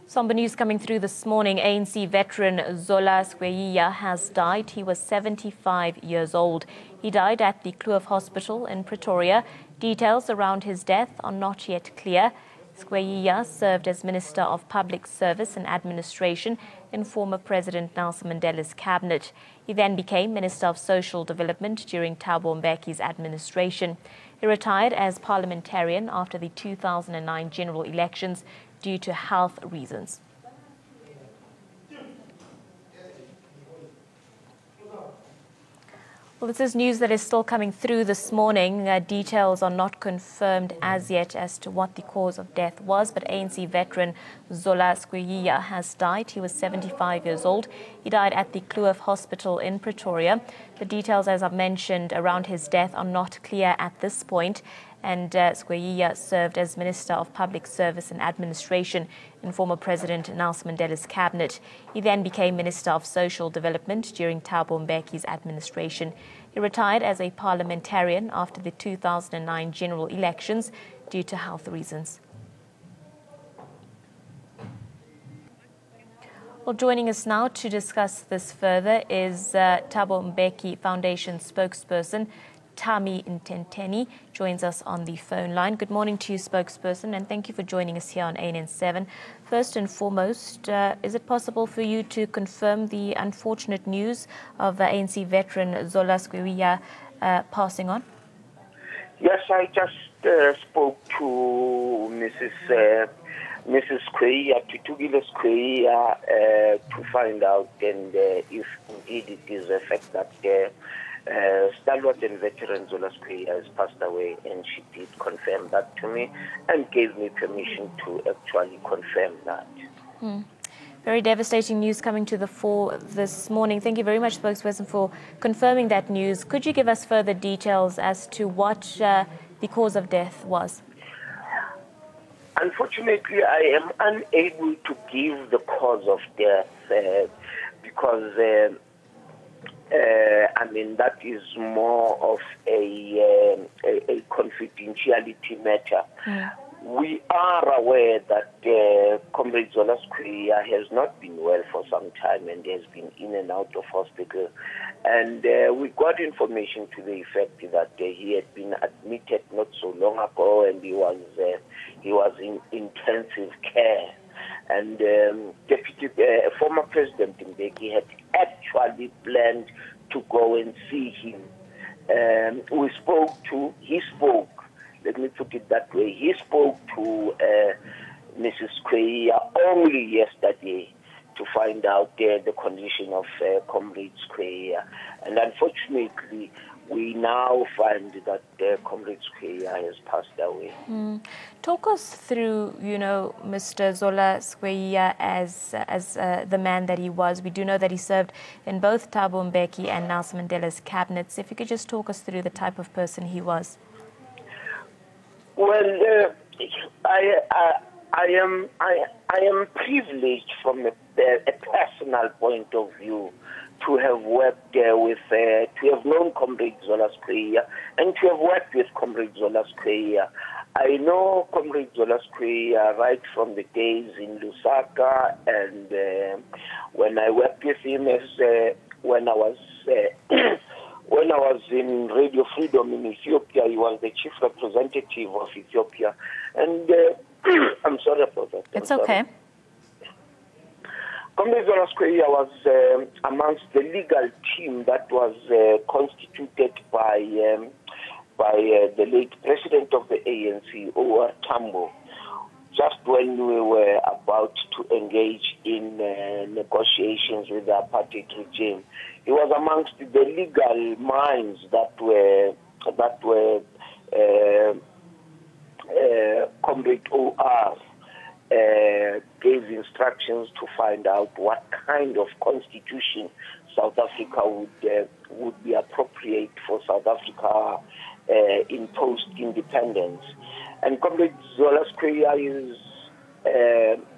Somber news coming through this morning. ANC veteran Zola Skweyiya has died. He was 75 years old. He died at the Kloof Hospital in Pretoria. Details around his death are not yet clear. Skweyiya served as Minister of Public Service and Administration in former President Nelson Mandela's cabinet. He then became Minister of Social Development during Thabo Mbeki's administration. He retired as parliamentarian after the 2009 general elections due to health reasons. Well, this is news that is still coming through this morning. Details are not confirmed as yet as to what the cause of death was, but ANC veteran Zola Skweyiya has died. He was 75 years old. He died at the Kloof Hospital in Pretoria. The details, as I've mentioned, around his death are not clear at this point. And Skweyiya served as Minister of Public Service and Administration in former President Nelson Mandela's cabinet. He then became Minister of Social Development during Thabo Mbeki's administration. He retired as a parliamentarian after the 2009 general elections due to health reasons. Well, joining us now to discuss this further is Thabo Mbeki Foundation spokesperson Tami Ntenteni joins us on the phone line. Good morning to you, spokesperson, and thank you for joining us here on ANN7. First and foremost, is it possible for you to confirm the unfortunate news of ANC veteran Zola Skweyiya passing on? Yes, I just spoke to Mrs. Skweyiya, Tutugile Skweyiya, to find out and if indeed it is a fact that stalwart and veteran Zola Skweyiya has passed away, and she did confirm that to me and gave me permission to actually confirm that. Very devastating news coming to the fore this morning. Thank you very much, spokesperson, for confirming that news. Could you give us further details as to what the cause of death was? Unfortunately, I am unable to give the cause of death because that is more of a confidentiality matter. We are aware that Comrade Zola Skweyiya has not been well for some time and has been in and out of hospital. And we got information to the effect that he had been admitted not so long ago, and he was in intensive care. And former President Mbeki had actually planned to go and see him. He spoke, let me put it that way, he spoke to Mrs. Skweyiya only yesterday to find out the condition of Comrade Skweyiya. And unfortunately, we now find that Comrade Skweyiya has passed away. Talk us through, Mr. Zola Skweyiya as the man that he was. We do know that he served in both Thabo Mbeki and Nelson Mandela's cabinets. If you could just talk us through the type of person he was. Well, I am privileged from a personal point of view to have worked to have known Comrade Zola Skweyiya and to have worked with Comrade Zola Skweyiya. I know Comrade Zola Skweyiya right from the days in Lusaka, and when I worked with him when I was in Radio Freedom in Ethiopia, he was the chief representative of Ethiopia. And I'm sorry about that. It's okay. Comrade Zola Skweyiya was amongst the legal team that was constituted by the late president of the ANC, O.R. Tambo, just when we were about to engage in negotiations with the apartheid regime. He was amongst the legal minds that were Comrade O.R. Gave instructions to find out what kind of constitution South Africa would be appropriate for South Africa in post-independence. And Comrade Zola Skweyiya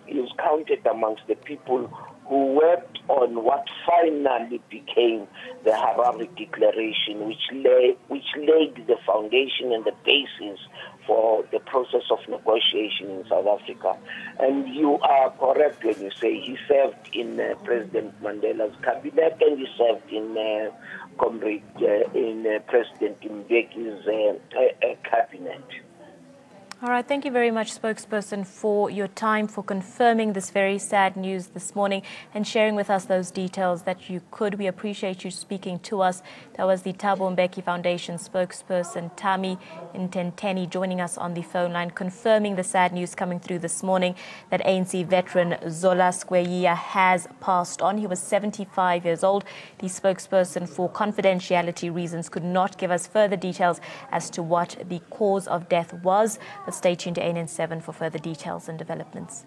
is counted amongst the people who worked on what finally became the Harare Declaration, which laid the foundation and the basis for the process of negotiation in South Africa. And you are correct when you say he served in President Mandela's cabinet, and he served in President Mbeki's cabinet. All right, thank you very much, spokesperson, for your time, for confirming this very sad news this morning and sharing with us those details that you could. We appreciate you speaking to us. That was the Thabo Mbeki Foundation spokesperson, Tami Ntenteni, joining us on the phone line, confirming the sad news coming through this morning that ANC veteran Zola Skweyiya has passed on. He was 75 years old. The spokesperson, for confidentiality reasons, could not give us further details as to what the cause of death was. But stay tuned to ANN7 for further details and developments.